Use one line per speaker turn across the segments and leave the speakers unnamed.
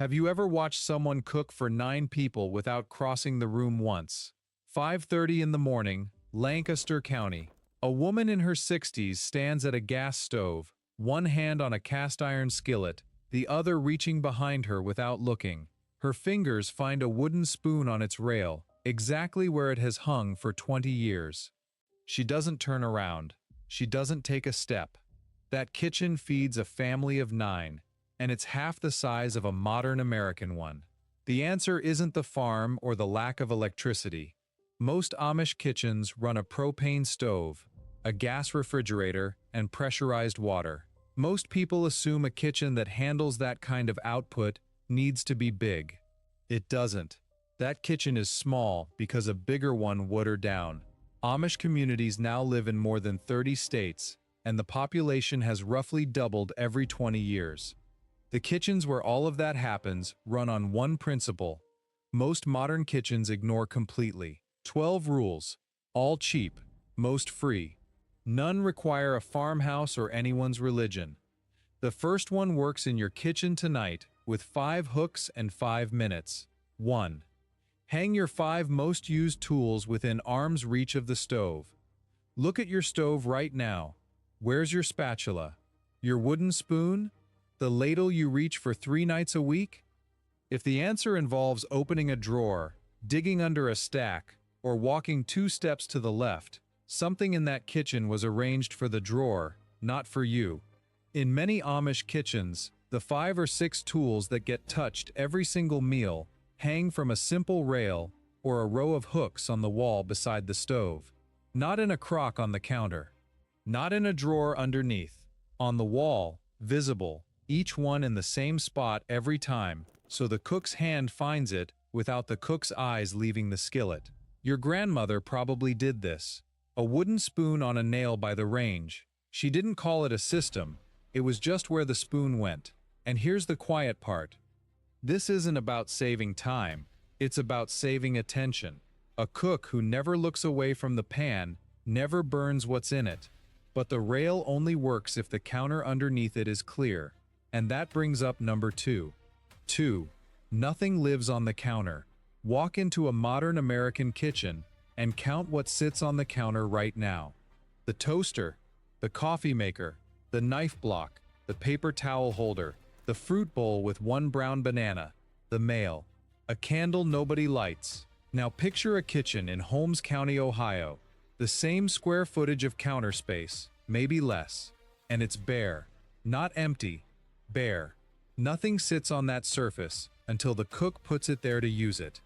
Have you ever watched someone cook for 9 people without crossing the room once? 5:30 in the morning, Lancaster County. A woman in her 60s stands at a gas stove, one hand on a cast iron skillet, the other reaching behind her without looking. Her fingers find a wooden spoon on its rail, exactly where it has hung for 20 years. She doesn't turn around. She doesn't take a step. That kitchen feeds a family of 9, and it's half the size of a modern American one. The answer isn't the farm or the lack of electricity. Most Amish kitchens run a propane stove, a gas refrigerator, and pressurized water. Most people assume a kitchen that handles that kind of output needs to be big. It doesn't. That kitchen is small because a bigger one watered down. Amish communities now live in more than 30 states, and the population has roughly doubled every 20 years. The kitchens where all of that happens run on one principle. Most modern kitchens ignore completely. 12 rules, all cheap, most free. None require a farmhouse or anyone's religion. The first one works in your kitchen tonight with 5 hooks and 5 minutes. 1. Hang your 5 most used tools within arm's reach of the stove. Look at your stove right now. Where's your spatula? Your wooden spoon? The ladle you reach for 3 nights a week? If the answer involves opening a drawer, digging under a stack, or walking 2 steps to the left, something in that kitchen was arranged for the drawer, not for you. In many Amish kitchens, the 5 or 6 tools that get touched every single meal hang from a simple rail or a row of hooks on the wall beside the stove. Not in a crock on the counter. Not in a drawer underneath. On the wall, visible, each one in the same spot every time, so the cook's hand finds it without the cook's eyes leaving the skillet. Your grandmother probably did this. A wooden spoon on a nail by the range. She didn't call it a system, it was just where the spoon went. And here's the quiet part. This isn't about saving time, it's about saving attention. A cook who never looks away from the pan never burns what's in it. But the rail only works if the counter underneath it is clear. And that brings up number 2. 2. Nothing lives on the counter. Walk into a modern American kitchen and count what sits on the counter right now. The toaster, the coffee maker, the knife block, the paper towel holder, the fruit bowl with 1 brown banana, the mail, a candle nobody lights. Now picture a kitchen in Holmes County, Ohio. The same square footage of counter space, maybe less. And it's bare. Not empty. Bare. Nothing sits on that surface until the cook puts it there to use it.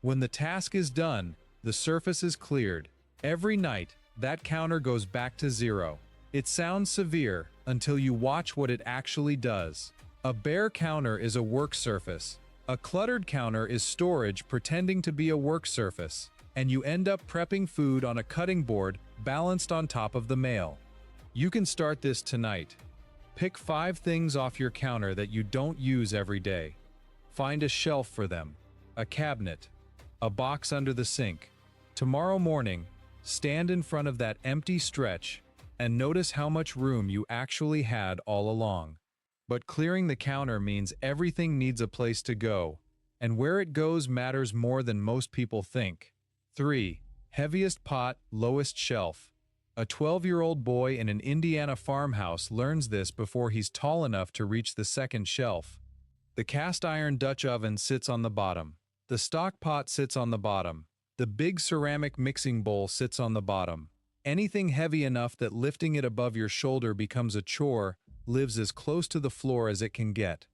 When the task is done, the surface is cleared. Every night, that counter goes back to 0. It sounds severe until you watch what it actually does. A bare counter is a work surface. A cluttered counter is storage pretending to be a work surface, and you end up prepping food on a cutting board balanced on top of the mail. You can start this tonight. Pick 5 things off your counter that you don't use every day. Find a shelf for them, a cabinet, a box under the sink. Tomorrow morning, stand in front of that empty stretch and notice how much room you actually had all along. But clearing the counter means everything needs a place to go, and where it goes matters more than most people think. 3. Heaviest pot, lowest shelf. A 12-year-old boy in an Indiana farmhouse learns this before he's tall enough to reach the second shelf. The cast iron Dutch oven sits on the bottom. The stock pot sits on the bottom. The big ceramic mixing bowl sits on the bottom. Anything heavy enough that lifting it above your shoulder becomes a chore lives as close to the floor as it can get.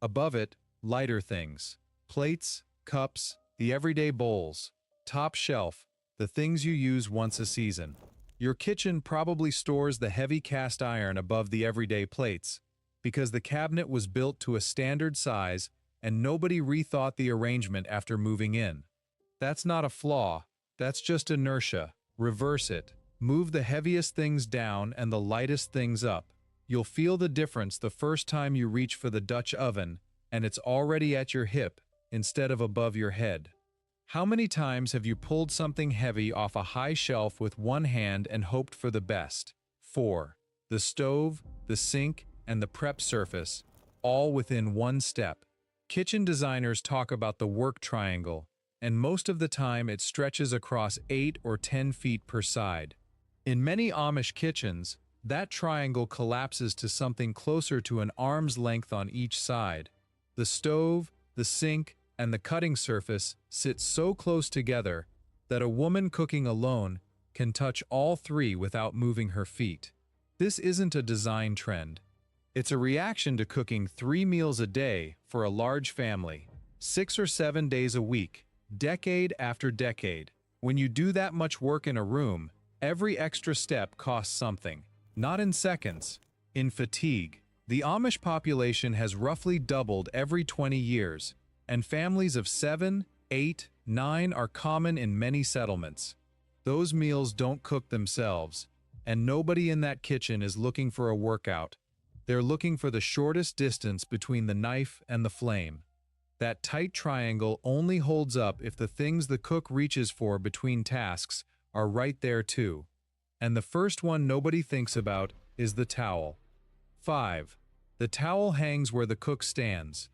Above it, lighter things. Plates, cups, the everyday bowls. Top shelf, the things you use once a season. Your kitchen probably stores the heavy cast iron above the everyday plates, because the cabinet was built to a standard size and nobody rethought the arrangement after moving in. That's not a flaw, that's just inertia. Reverse it. Move the heaviest things down and the lightest things up. You'll feel the difference the first time you reach for the Dutch oven and it's already at your hip instead of above your head. How many times have you pulled something heavy off a high shelf with one hand and hoped for the best? 4. The stove, the sink, and the prep surface, all within one step. Kitchen designers talk about the work triangle, and most of the time it stretches across 8 or 10 feet per side. In many Amish kitchens, that triangle collapses to something closer to an arm's length on each side. The stove, the sink, and the cutting surface sit so close together that a woman cooking alone can touch all three without moving her feet. This isn't a design trend. It's a reaction to cooking 3 meals a day for a large family, 6 or 7 days a week, decade after decade. When you do that much work in a room, every extra step costs something. Not in seconds, in fatigue. The Amish population has roughly doubled every 20 years, and families of 7, 8, 9 are common in many settlements. Those meals don't cook themselves, and nobody in that kitchen is looking for a workout. They're looking for the shortest distance between the knife and the flame. That tight triangle only holds up if the things the cook reaches for between tasks are right there too. And the first one nobody thinks about is the towel. 5. The towel hangs where the cook stands.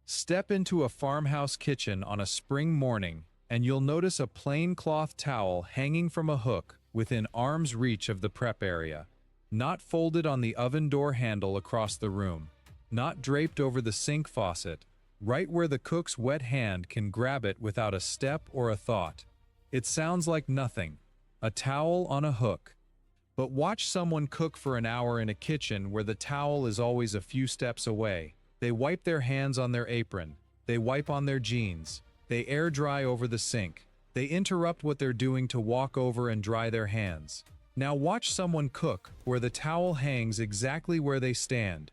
Step into a farmhouse kitchen on a spring morning, and you'll notice a plain cloth towel hanging from a hook within arm's reach of the prep area. Not folded on the oven door handle across the room. Not draped over the sink faucet, right where the cook's wet hand can grab it without a step or a thought. It sounds like nothing. A towel on a hook. But watch someone cook for an hour in a kitchen where the towel is always a few steps away. They wipe their hands on their apron. They wipe on their jeans. They air dry over the sink. They interrupt what they're doing to walk over and dry their hands. Now watch someone cook where the towel hangs exactly where they stand.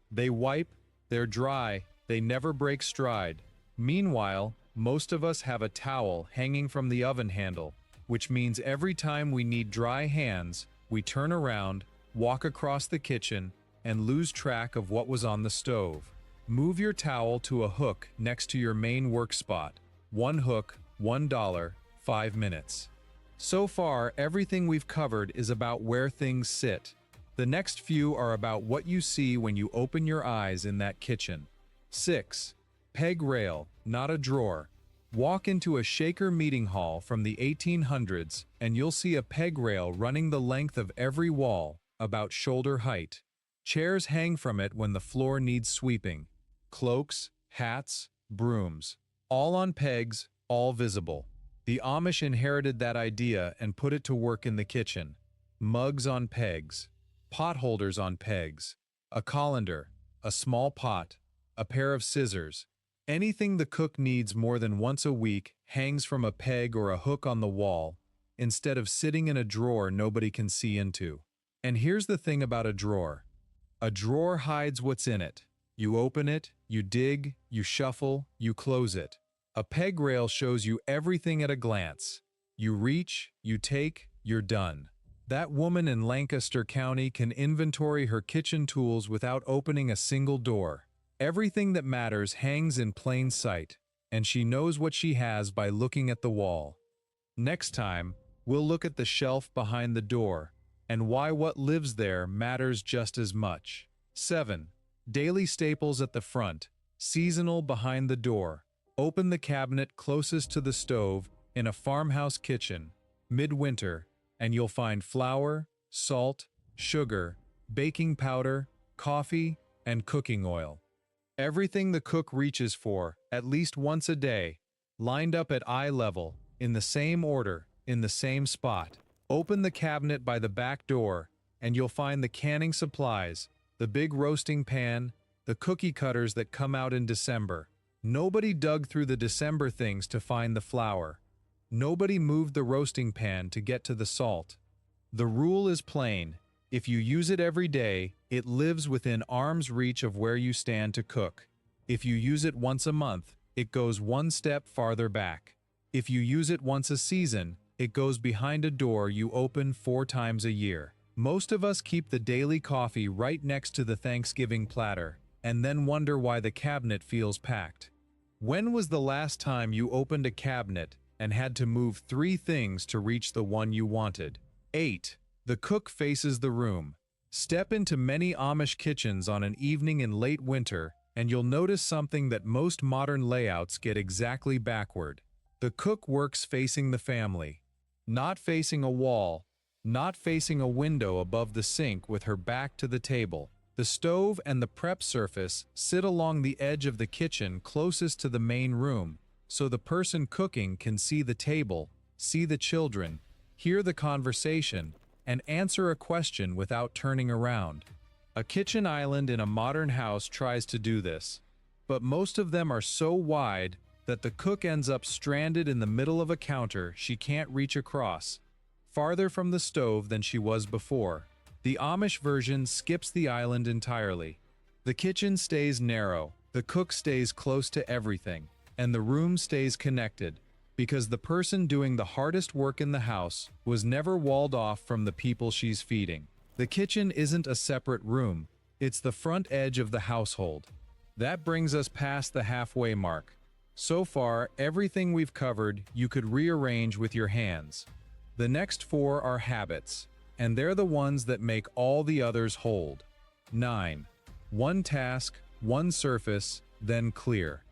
They wipe, they're dry, they never break stride. Meanwhile, most of us have a towel hanging from the oven handle, which means every time we need dry hands, we turn around, walk across the kitchen, and lose track of what was on the stove. Move your towel to a hook next to your main work spot. One hook, $1, 5 minutes. So far, everything we've covered is about where things sit. The next few are about what you see when you open your eyes in that kitchen. 6. Peg rail, not a drawer. Walk into a Shaker meeting hall from the 1800s and you'll see a peg rail running the length of every wall, about shoulder height. Chairs hang from it when the floor needs sweeping. Cloaks, hats, brooms. All on pegs, all visible. The Amish inherited that idea and put it to work in the kitchen. Mugs on pegs. Pot holders on pegs. A colander. A small pot. A pair of scissors. Anything the cook needs more than once a week hangs from a peg or a hook on the wall, instead of sitting in a drawer nobody can see into. And here's the thing about a drawer. A drawer hides what's in it. You open it, you dig, you shuffle, you close it. A peg rail shows you everything at a glance. You reach, you take, you're done. That woman in Lancaster County can inventory her kitchen tools without opening a single door. Everything that matters hangs in plain sight, and she knows what she has by looking at the wall. Next time, we'll look at the shelf behind the door, and why what lives there matters just as much. 7. Daily staples at the front, seasonal behind the door. Open the cabinet closest to the stove in a farmhouse kitchen, midwinter, and you'll find flour, salt, sugar, baking powder, coffee, and cooking oil. Everything the cook reaches for, at least once a day, lined up at eye level, in the same order, in the same spot. Open the cabinet by the back door, and you'll find the canning supplies, the big roasting pan, the cookie cutters that come out in December. Nobody dug through the December things to find the flour. Nobody moved the roasting pan to get to the salt. The rule is plain. If you use it every day, it lives within arm's reach of where you stand to cook. If you use it once a month, it goes one step farther back. If you use it once a season, it goes behind a door you open 4 times a year. Most of us keep the daily coffee right next to the Thanksgiving platter, and then wonder why the cabinet feels packed. When was the last time you opened a cabinet and had to move 3 things to reach the one you wanted? 8. The cook faces the room. Step into many Amish kitchens on an evening in late winter, And you'll notice something that most modern layouts get exactly backward. The cook works facing the family, not facing a wall, not facing a window above the sink with her back to the table. The stove and the prep surface sit along the edge of the kitchen closest to the main room, so the person cooking can see the table, see the children, hear the conversation, and answer a question without turning around. A kitchen island in a modern house tries to do this, but most of them are so wide that the cook ends up stranded in the middle of a counter she can't reach across, farther from the stove than she was before. The Amish version skips the island entirely. The kitchen stays narrow, the cook stays close to everything, and the room stays connected, because the person doing the hardest work in the house was never walled off from the people she's feeding. The kitchen isn't a separate room, it's the front edge of the household. That brings us past the halfway mark. So far, everything we've covered you could rearrange with your hands. The next 4 are habits, and they're the ones that make all the others hold. 9. One task, one surface, then clear.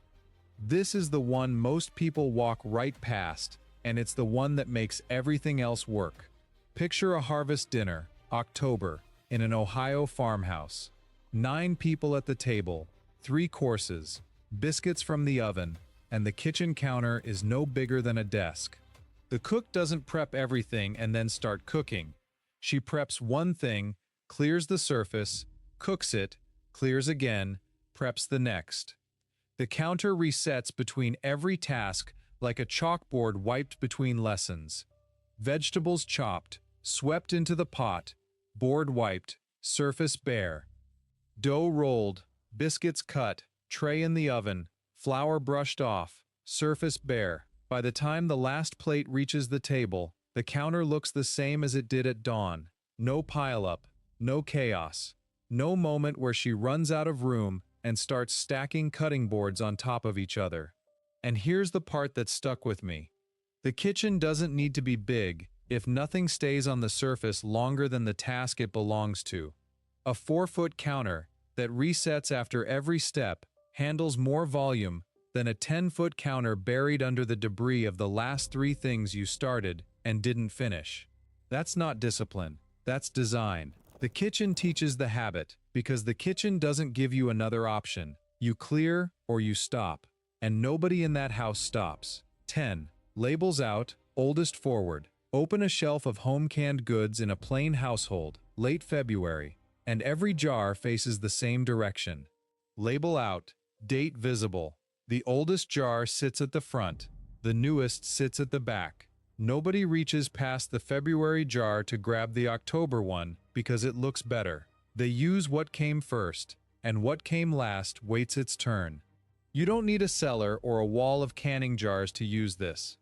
This is the one most people walk right past, and it's the one that makes everything else work. Picture a harvest dinner, October, in an Ohio farmhouse. 9 people at the table, 3 courses, biscuits from the oven, and the kitchen counter is no bigger than a desk. The cook doesn't prep everything and then start cooking. She preps one thing, clears the surface, cooks it, clears again, preps the next. The counter resets between every task like a chalkboard wiped between lessons. Vegetables chopped, swept into the pot, board wiped, surface bare. Dough rolled, biscuits cut, tray in the oven, flour brushed off, surface bare. By the time the last plate reaches the table, the counter looks the same as it did at dawn. No pileup, no chaos, no moment where she runs out of room and starts stacking cutting boards on top of each other. And here's the part that stuck with me. The kitchen doesn't need to be big if nothing stays on the surface longer than the task it belongs to. A 4-foot counter that resets after every step handles more volume than a 10-foot counter buried under the debris of the last 3 things you started and didn't finish. That's not discipline, that's design. The kitchen teaches the habit, because the kitchen doesn't give you another option. You clear or you stop, and nobody in that house stops. 10. Labels out, oldest forward. Open a shelf of home canned goods in a plain household, late February, and every jar faces the same direction. Label out, date visible. The oldest jar sits at the front, the newest sits at the back. Nobody reaches past the February jar to grab the October one because it looks better. They use what came first, and what came last waits its turn. You don't need a cellar or a wall of canning jars to use this.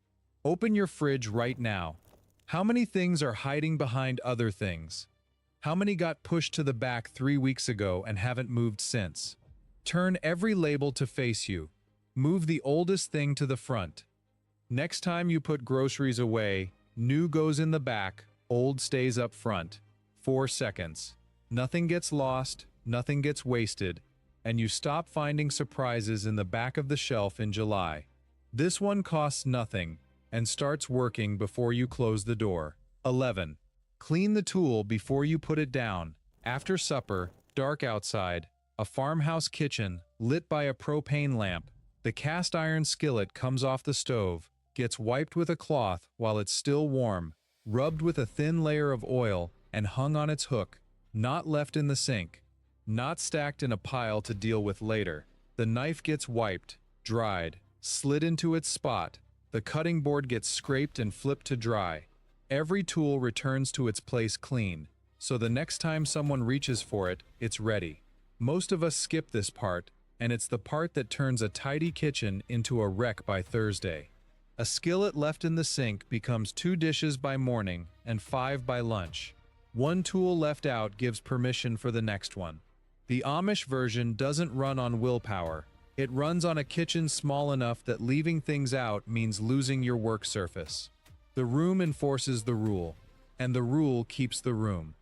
Open your fridge right now. How many things are hiding behind other things? How many got pushed to the back 3 weeks ago and haven't moved since? Turn every label to face you. Move the oldest thing to the front. Next time you put groceries away, new goes in the back, old stays up front. 4 seconds. Nothing gets lost, nothing gets wasted, and you stop finding surprises in the back of the shelf in July. This one costs nothing and starts working before you close the door. 11. Clean the tool before you put it down. After supper, dark outside, a farmhouse kitchen lit by a propane lamp. The cast iron skillet comes off the stove, gets wiped with a cloth while it's still warm, rubbed with a thin layer of oil, and hung on its hook, not left in the sink, not stacked in a pile to deal with later. The knife gets wiped, dried, slid into its spot. The cutting board gets scraped and flipped to dry. Every tool returns to its place clean, so the next time someone reaches for it, it's ready. Most of us skip this part, and it's the part that turns a tidy kitchen into a wreck by Thursday. A skillet left in the sink becomes 2 dishes by morning and 5 by lunch. 1 tool left out gives permission for the next one. The Amish version doesn't run on willpower. It runs on a kitchen small enough that leaving things out means losing your work surface. The room enforces the rule, and the rule keeps the room.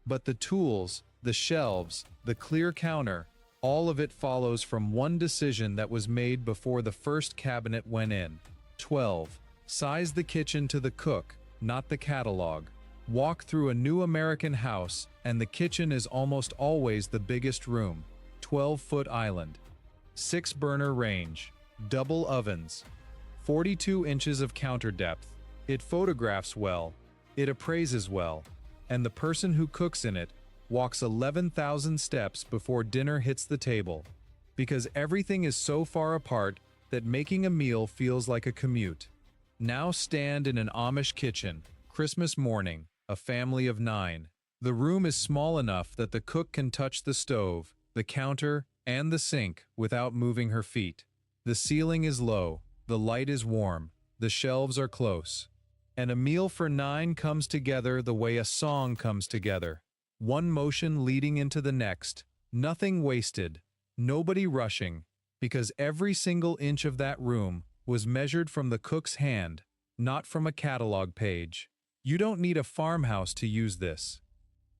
But the tools, the shelves, the clear counter, All of it follows from one decision that was made before the first cabinet went in. 12. Size the kitchen to the cook, not the catalog. Walk through a new American house, and the kitchen is almost always the biggest room. 12-foot island. 6-burner range. Double ovens. 42 inches of counter depth. It photographs well. It appraises well. And the person who cooks in it walks 11,000 steps before dinner hits the table. Because everything is so far apart that making a meal feels like a commute. Now stand in an Amish kitchen, Christmas morning, a family of 9. The room is small enough that the cook can touch the stove, the counter, and the sink without moving her feet. The ceiling is low, the light is warm, the shelves are close. And a meal for 9 comes together the way a song comes together. One motion leading into the next, nothing wasted, nobody rushing, because every single inch of that room was measured from the cook's hand, not from a catalog page. You don't need a farmhouse to use this.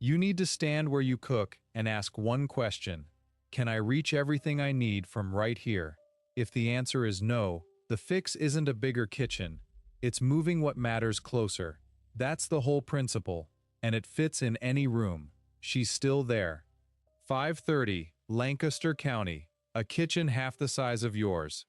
You need to stand where you cook and ask one question: can I reach everything I need from right here? If the answer is no, the fix isn't a bigger kitchen. It's moving what matters closer. That's the whole principle, and it fits in any room. She's still there. 530, Lancaster County, a kitchen half the size of yours.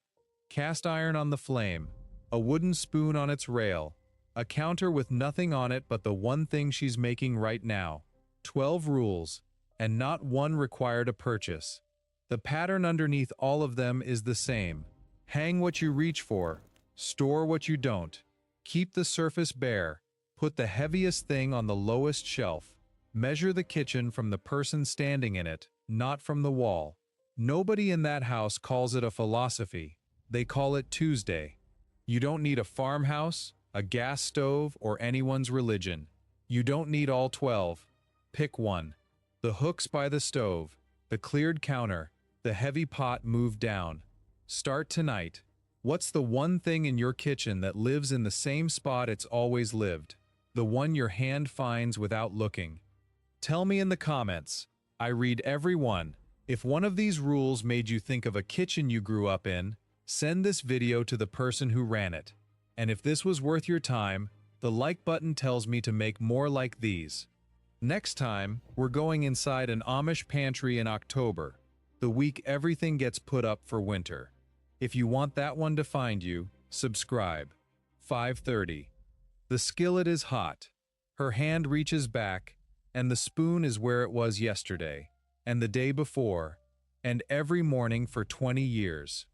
Cast iron on the flame, a wooden spoon on its rail, a counter with nothing on it but the one thing she's making right now. 12 rules, and not one required a purchase. The pattern underneath all of them is the same. Hang what you reach for, store what you don't. Keep the surface bare, put the heaviest thing on the lowest shelf. Measure the kitchen from the person standing in it, not from the wall. Nobody in that house calls it a philosophy. They call it Tuesday. You don't need a farmhouse, a gas stove, or anyone's religion. You don't need all 12. Pick one. The hooks by the stove, the cleared counter, the heavy pot moved down. Start tonight. What's the one thing in your kitchen that lives in the same spot it's always lived? The one your hand finds without looking. Tell me in the comments. I read every one. If one of these rules made you think of a kitchen you grew up in, send this video to the person who ran it. And if this was worth your time, the like button tells me to make more like these. Next time, we're going inside an Amish pantry in October, the week everything gets put up for winter. If you want that one to find you, subscribe. 530. The skillet is hot. Her hand reaches back, and the spoon is where it was yesterday, and the day before, and every morning for 20 years.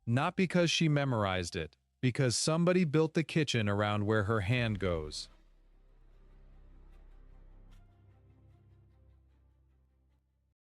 Not because she memorized it, because somebody built the kitchen around where her hand goes.